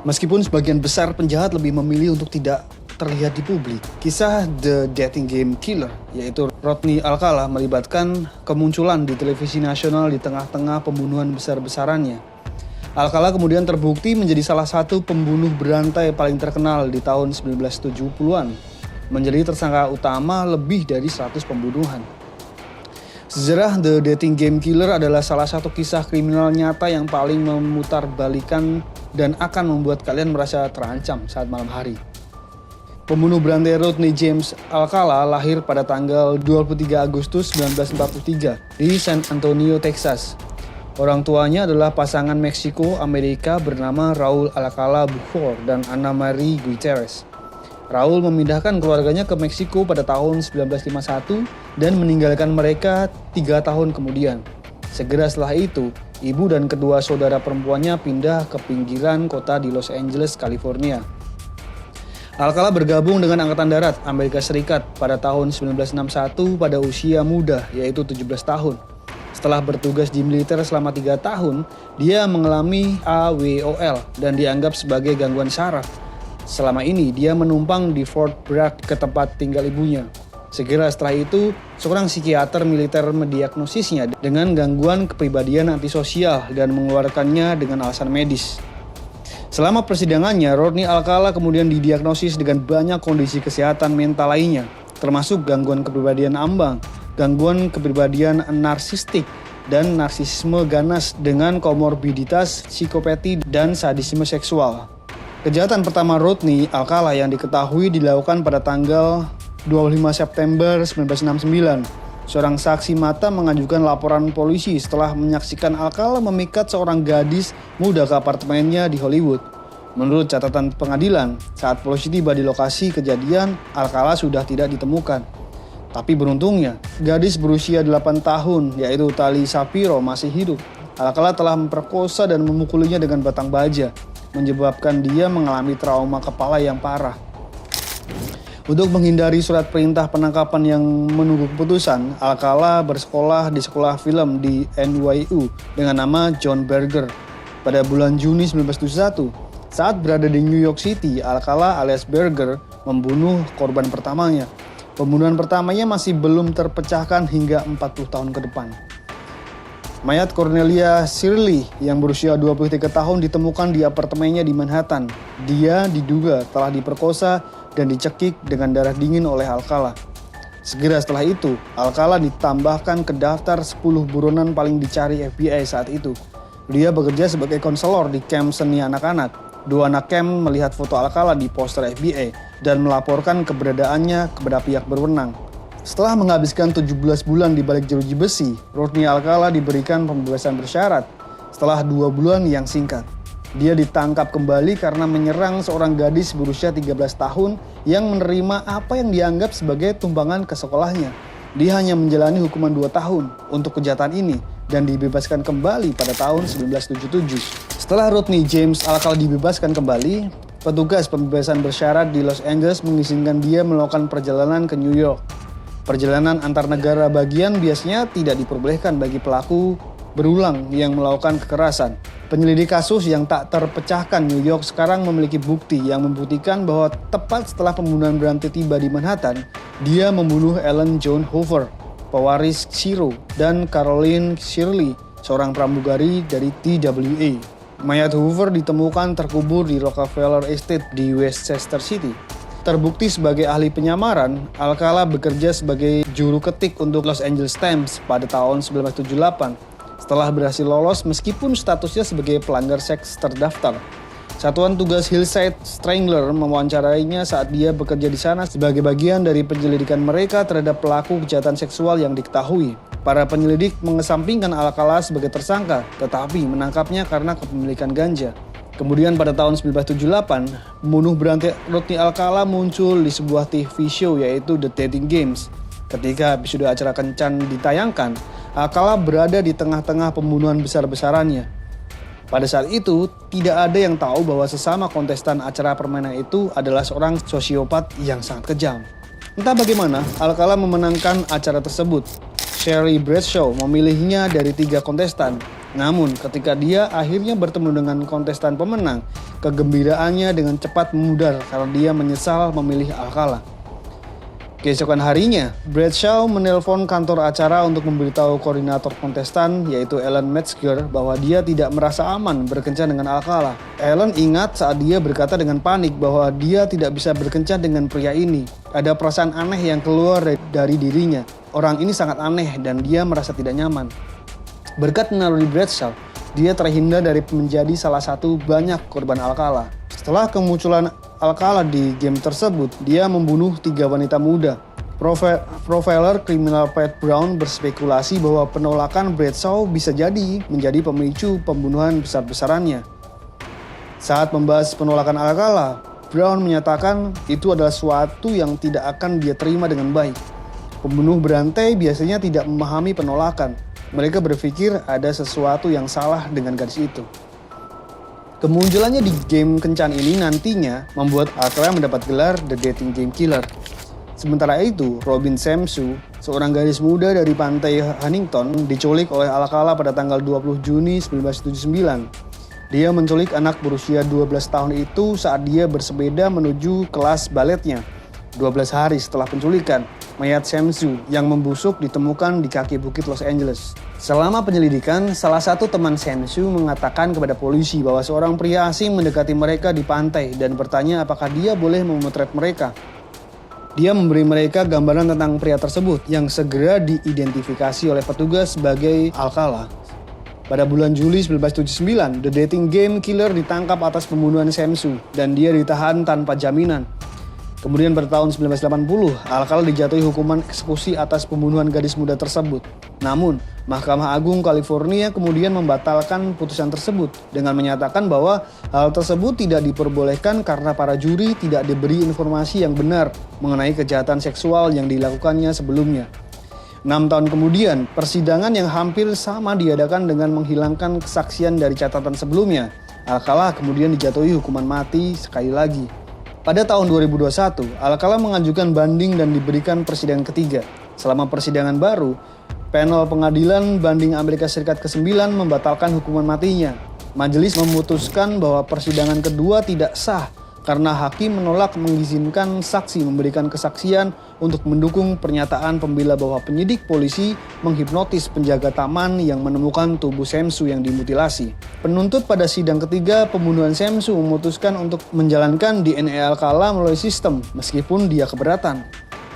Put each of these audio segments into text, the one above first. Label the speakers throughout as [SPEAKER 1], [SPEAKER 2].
[SPEAKER 1] Meskipun sebagian besar penjahat lebih memilih untuk tidak terlihat di publik, kisah The Dating Game Killer, yaitu Rodney Alcala, melibatkan kemunculan di televisi nasional di tengah-tengah pembunuhan besar-besarannya. Alcala kemudian terbukti menjadi salah satu pembunuh berantai paling terkenal di tahun 1970-an, menjadi tersangka utama lebih dari 100 pembunuhan. Sejarah The Dating Game Killer adalah salah satu kisah kriminal nyata yang paling memutarbalikkan dan akan membuat kalian merasa terancam saat malam hari. Pembunuh berantai Rodney James Alcala lahir pada tanggal 23 Agustus 1943 di San Antonio, Texas. Orang tuanya adalah pasangan Meksiko-Amerika bernama Raul Alcala Bujor dan Ana Marie Gutierrez. Raul memindahkan keluarganya ke Meksiko pada tahun 1951 dan meninggalkan mereka 3 tahun kemudian. Segera setelah itu, ibu dan kedua saudara perempuannya pindah ke pinggiran kota di Los Angeles, California. Alcala bergabung dengan Angkatan Darat Amerika Serikat pada tahun 1961 pada usia muda, yaitu 17 tahun. Setelah bertugas di militer selama 3 tahun, dia mengalami AWOL dan dianggap sebagai gangguan saraf. Selama ini, dia menumpang di Fort Bragg ke tempat tinggal ibunya. Segera setelah itu, seorang psikiater militer mendiagnosisnya dengan gangguan kepribadian antisosial dan mengeluarkannya dengan alasan medis. Selama persidangannya, Rodney Alcala kemudian didiagnosis dengan banyak kondisi kesehatan mental lainnya, termasuk gangguan kepribadian ambang, gangguan kepribadian narsistik, dan narsisisme ganas dengan komorbiditas psikopati dan sadisme seksual. Kejahatan pertama Rodney Alcala yang diketahui dilakukan pada tanggal 25 September 1969. Seorang saksi mata mengajukan laporan polisi setelah menyaksikan Alcala memikat seorang gadis muda ke apartemennya di Hollywood. Menurut catatan pengadilan, saat polisi tiba di lokasi kejadian, Alcala sudah tidak ditemukan. Tapi beruntungnya, gadis berusia 8 tahun yaitu Tali Shapiro masih hidup. Alcala telah memperkosa dan memukulinya dengan batang baja, menyebabkan dia mengalami trauma kepala yang parah. Untuk menghindari surat perintah penangkapan yang menunggu keputusan, Alcala bersekolah di sekolah film di NYU dengan nama John Berger. Pada bulan Juni 1971, saat berada di New York City, Alcala alias Berger membunuh korban pertamanya. Pembunuhan pertamanya masih belum terpecahkan hingga 40 tahun ke depan. Mayat Cornelia Shirley yang berusia 23 tahun ditemukan di apartemennya di Manhattan. Dia diduga telah diperkosa dan dicekik dengan darah dingin oleh Alcala. Segera setelah itu, Alcala ditambahkan ke daftar 10 buronan paling dicari FBI saat itu. Dia bekerja sebagai konselor di kamp seni anak-anak. 2 anak kamp melihat foto Alcala di poster FBI dan melaporkan keberadaannya kepada pihak berwenang. Setelah menghabiskan 17 bulan di balik jeruji besi, Rodney Alcala diberikan pembebasan bersyarat setelah 2 bulan yang singkat. Dia ditangkap kembali karena menyerang seorang gadis berusia 13 tahun yang menerima apa yang dianggap sebagai tumpangan ke sekolahnya. Dia hanya menjalani hukuman 2 tahun untuk kejahatan ini dan dibebaskan kembali pada tahun 1977. Setelah Rodney James Alcala dibebaskan kembali, petugas pembebasan bersyarat di Los Angeles mengizinkan dia melakukan perjalanan ke New York. Perjalanan antar negara bagian biasanya tidak diperbolehkan bagi pelaku berulang yang melakukan kekerasan. Penyelidik kasus yang tak terpecahkan New York sekarang memiliki bukti yang membuktikan bahwa tepat setelah pembunuhan berantai tiba di Manhattan, dia membunuh Ellen Joan Hoover, pewaris Shiro, dan Caroline Shirley, seorang pramugari dari TWA. Mayat Hoover ditemukan terkubur di Rockefeller Estate di Westchester City. Terbukti sebagai ahli penyamaran, Alcala bekerja sebagai juru ketik untuk Los Angeles Times pada tahun 1978. Setelah berhasil lolos meskipun statusnya sebagai pelanggar seks terdaftar. Satuan Tugas Hillside Strangler mewawancarainya saat dia bekerja di sana sebagai bagian dari penyelidikan mereka terhadap pelaku kejahatan seksual yang diketahui. Para penyelidik mengesampingkan Alcala sebagai tersangka, tetapi menangkapnya karena kepemilikan ganja. Kemudian pada tahun 1978, pembunuh berantai Rodney Alcala muncul di sebuah TV show yaitu The Dating Games. Ketika episode acara kencan ditayangkan, Alcala berada di tengah-tengah pembunuhan besar-besarannya. Pada saat itu, tidak ada yang tahu bahwa sesama kontestan acara permainan itu adalah seorang sosiopat yang sangat kejam. Entah bagaimana, Alcala memenangkan acara tersebut. Sherry Bradshaw memilihnya dari 3 kontestan. Namun ketika dia akhirnya bertemu dengan kontestan pemenang, kegembiraannya dengan cepat memudar karena dia menyesal memilih Alcala. Keesokan harinya, Bradshaw menelpon kantor acara untuk memberitahu koordinator kontestan yaitu Alan Metzger bahwa dia tidak merasa aman berkencan dengan Alcala. Alan ingat saat dia berkata dengan panik bahwa dia tidak bisa berkencan dengan pria ini. Ada perasaan aneh yang keluar dari dirinya. Orang ini sangat aneh dan dia merasa tidak nyaman. Berkat menaluri Bradshaw, dia terhindar dari menjadi salah satu banyak korban Alcala. Setelah kemunculan Alcala di game tersebut, dia membunuh 3 wanita muda. Profiler kriminal Pat Brown berspekulasi bahwa penolakan Bradshaw bisa jadi menjadi pemicu pembunuhan besar-besarannya. Saat membahas penolakan Alcala, Brown menyatakan itu adalah suatu yang tidak akan dia terima dengan baik. Pembunuh berantai biasanya tidak memahami penolakan. Mereka berpikir ada sesuatu yang salah dengan gadis itu. Kemunculannya di game kencan ini nantinya membuat Alcala mendapat gelar The Dating Game Killer. Sementara itu, Robin Shamsu, seorang gadis muda dari pantai Huntington, diculik oleh Alcala pada tanggal 20 Juni 1979. Dia menculik anak berusia 12 tahun itu saat dia bersepeda menuju kelas baletnya. 12 hari setelah penculikan, mayat Shamsu yang membusuk ditemukan di kaki bukit Los Angeles. Selama penyelidikan, salah satu teman Shamsu mengatakan kepada polisi bahwa seorang pria asing mendekati mereka di pantai dan bertanya apakah dia boleh memotret mereka. Dia memberi mereka gambaran tentang pria tersebut yang segera diidentifikasi oleh petugas sebagai Alcala. Pada bulan Juli 1979, The Dating Game Killer ditangkap atas pembunuhan Shamsu dan dia ditahan tanpa jaminan. Kemudian pada tahun 1980, Alcala dijatuhi hukuman eksekusi atas pembunuhan gadis muda tersebut. Namun, Mahkamah Agung California kemudian membatalkan putusan tersebut dengan menyatakan bahwa hal tersebut tidak diperbolehkan karena para juri tidak diberi informasi yang benar mengenai kejahatan seksual yang dilakukannya sebelumnya. 6 tahun kemudian, persidangan yang hampir sama diadakan dengan menghilangkan kesaksian dari catatan sebelumnya. Alcala kemudian dijatuhi hukuman mati sekali lagi. Pada tahun 2021, Alcala mengajukan banding dan diberikan persidangan ketiga. Selama persidangan baru, panel pengadilan banding Amerika Serikat ke-9 membatalkan hukuman matinya. Majelis memutuskan bahwa persidangan kedua tidak sah karena hakim menolak mengizinkan saksi memberikan kesaksian untuk mendukung pernyataan pembela bahwa penyidik polisi menghipnotis penjaga taman yang menemukan tubuh Shamsu yang dimutilasi. Penuntut pada sidang ketiga pembunuhan Shamsu memutuskan untuk menjalankan DNA Alcala melalui sistem meskipun dia keberatan.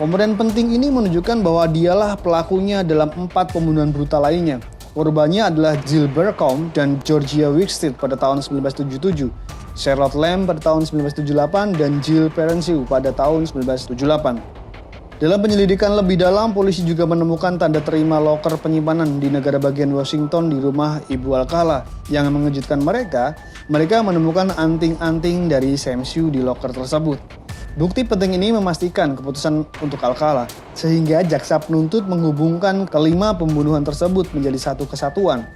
[SPEAKER 1] Komponen penting ini menunjukkan bahwa dialah pelakunya dalam 4 pembunuhan brutal lainnya. Korbannya adalah Jill Burcombe dan Georgia Wickstead pada tahun 1977, Charlotte Lamb pada tahun 1978, dan Jill Perensiu pada tahun 1978. Dalam penyelidikan lebih dalam, polisi juga menemukan tanda terima loker penyimpanan di negara bagian Washington di rumah Ibu Alcala. Yang mengejutkan mereka menemukan anting-anting dari Shamsu di loker tersebut. Bukti penting ini memastikan keputusan untuk Alcala, sehingga jaksa penuntut menghubungkan kelima pembunuhan tersebut menjadi satu kesatuan.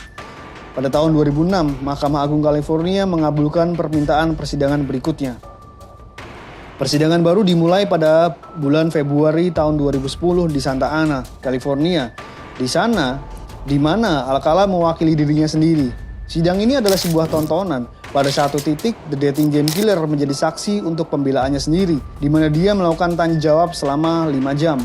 [SPEAKER 1] Pada tahun 2006, Mahkamah Agung California mengabulkan permintaan persidangan berikutnya. Persidangan baru dimulai pada bulan Februari tahun 2010 di Santa Ana, California. Di mana Alcala mewakili dirinya sendiri. Sidang ini adalah sebuah tontonan. Pada satu titik, The Dating Game Killer menjadi saksi untuk pembelaannya sendiri, di mana dia melakukan tanya jawab selama 5 jam.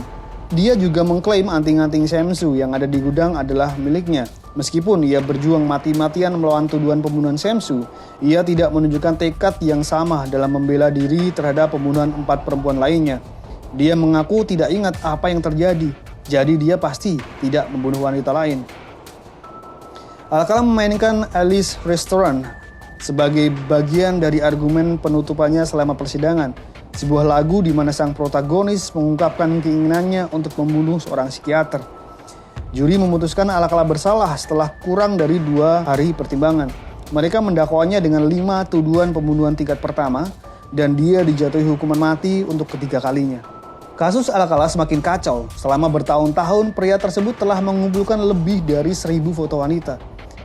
[SPEAKER 1] Dia juga mengklaim anting-anting Shamsu yang ada di gudang adalah miliknya. Meskipun ia berjuang mati-matian melawan tuduhan pembunuhan Shamsu, ia tidak menunjukkan tekad yang sama dalam membela diri terhadap pembunuhan 4 perempuan lainnya. Dia mengaku tidak ingat apa yang terjadi, jadi dia pasti tidak membunuh wanita lain. Alcala memainkan Alice Restaurant sebagai bagian dari argumen penutupannya selama persidangan, sebuah lagu di mana sang protagonis mengungkapkan keinginannya untuk membunuh seorang psikiater. Juri memutuskan Alcala bersalah setelah kurang dari 2 hari pertimbangan. Mereka mendakwanya dengan 5 tuduhan pembunuhan tingkat pertama dan dia dijatuhi hukuman mati untuk ketiga kalinya. Kasus Alcala semakin kacau. Selama bertahun-tahun, pria tersebut telah mengumpulkan lebih dari 1.000 foto wanita,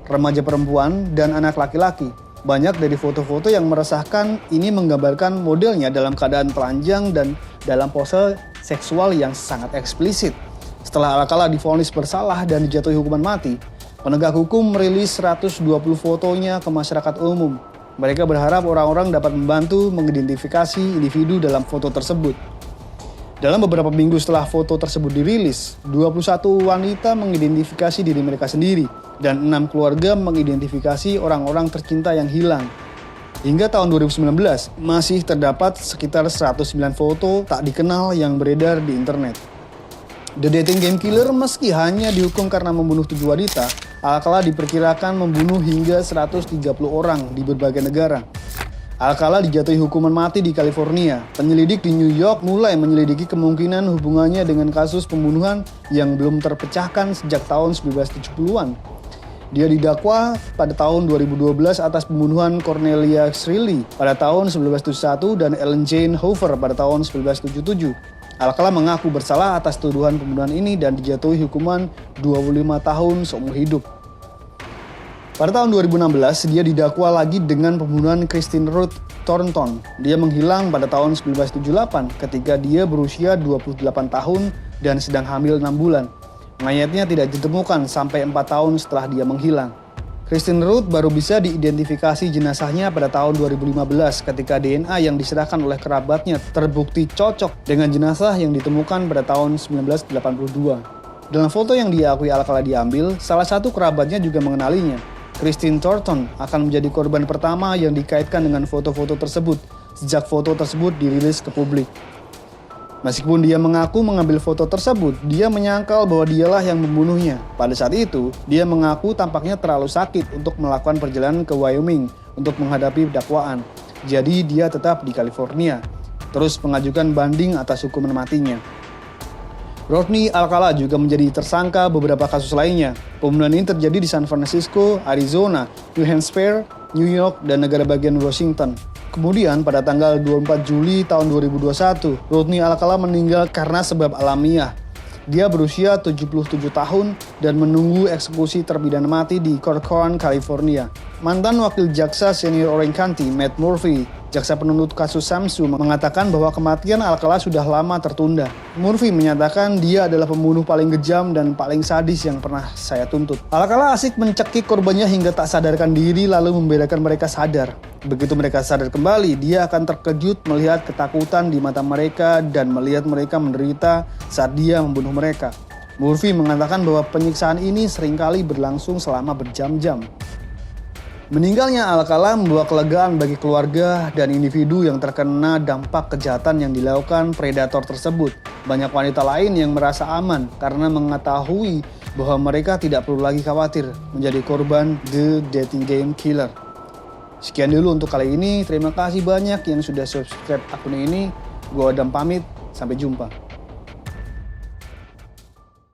[SPEAKER 1] remaja perempuan, dan anak laki-laki. Banyak dari foto-foto yang meresahkan ini menggambarkan modelnya dalam keadaan telanjang dan dalam pose seksual yang sangat eksplisit. Setelah Alcala divonis bersalah dan dijatuhi hukuman mati, Penegak hukum merilis 120 fotonya ke masyarakat umum. Mereka berharap orang-orang dapat membantu mengidentifikasi individu dalam foto tersebut. Dalam beberapa minggu setelah foto tersebut dirilis, 21 wanita mengidentifikasi diri mereka sendiri dan 6 keluarga mengidentifikasi orang-orang tercinta yang hilang. Hingga tahun 2019, masih terdapat sekitar 109 foto tak dikenal yang beredar di internet. The Dating Game Killer meski hanya dihukum karena membunuh 7 wanita, Alcala diperkirakan membunuh hingga 130 orang di berbagai negara. Alcala dijatuhi hukuman mati di California. Penyelidik di New York mulai menyelidiki kemungkinan hubungannya dengan kasus pembunuhan yang belum terpecahkan sejak tahun 1970-an. Dia didakwa pada tahun 2012 atas pembunuhan Cornelia Shirley pada tahun 1971 dan Ellen Jane Hoover pada tahun 1977. Alcala mengaku bersalah atas tuduhan pembunuhan ini dan dijatuhi hukuman 25 tahun seumur hidup. Pada tahun 2016, dia didakwa lagi dengan pembunuhan Christine Ruth Thornton. Dia menghilang pada tahun 1978 ketika dia berusia 28 tahun dan sedang hamil 6 bulan. Mayatnya tidak ditemukan sampai 4 tahun setelah dia menghilang. Christine Ruth baru bisa diidentifikasi jenazahnya pada tahun 2015 ketika DNA yang diserahkan oleh kerabatnya terbukti cocok dengan jenazah yang ditemukan pada tahun 1982. Dalam foto yang diakui Alcala diambil, salah satu kerabatnya juga mengenalinya. Christine Thornton akan menjadi korban pertama yang dikaitkan dengan foto-foto tersebut sejak foto tersebut dirilis ke publik. Meskipun dia mengaku mengambil foto tersebut, dia menyangkal bahwa dialah yang membunuhnya. Pada saat itu, dia mengaku tampaknya terlalu sakit untuk melakukan perjalanan ke Wyoming untuk menghadapi dakwaan. Jadi dia tetap di California, terus mengajukan banding atas hukuman matinya. Rodney Alcala juga menjadi tersangka beberapa kasus lainnya. Pembunuhan ini terjadi di San Francisco, Arizona, New Hampshire, New York, dan negara bagian Washington. Kemudian pada tanggal 24 Juli tahun 2021, Rodney Alcala meninggal karena sebab alamiah. Dia berusia 77 tahun dan menunggu eksekusi terpidana mati di Corcoran, California. Mantan wakil jaksa senior Orange County, Matt Murphy, jaksa penuntut kasus Samsu, mengatakan bahwa kematian Alcala sudah lama tertunda. Murphy menyatakan dia adalah pembunuh paling kejam dan paling sadis yang pernah saya tuntut. Alcala asik mencekik korbannya hingga tak sadarkan diri lalu membiarkan mereka sadar. Begitu mereka sadar kembali, dia akan terkejut melihat ketakutan di mata mereka dan melihat mereka menderita saat dia membunuh mereka. Murphy mengatakan bahwa penyiksaan ini seringkali berlangsung selama berjam-jam. Meninggalnya Alcala membawa kelegaan bagi keluarga dan individu yang terkena dampak kejahatan yang dilakukan predator tersebut. Banyak wanita lain yang merasa aman karena mengetahui bahwa mereka tidak perlu lagi khawatir menjadi korban The Dating Game Killer. Sekian dulu untuk kali ini. Terima kasih banyak yang sudah subscribe akun ini. Gue Adam pamit. Sampai jumpa.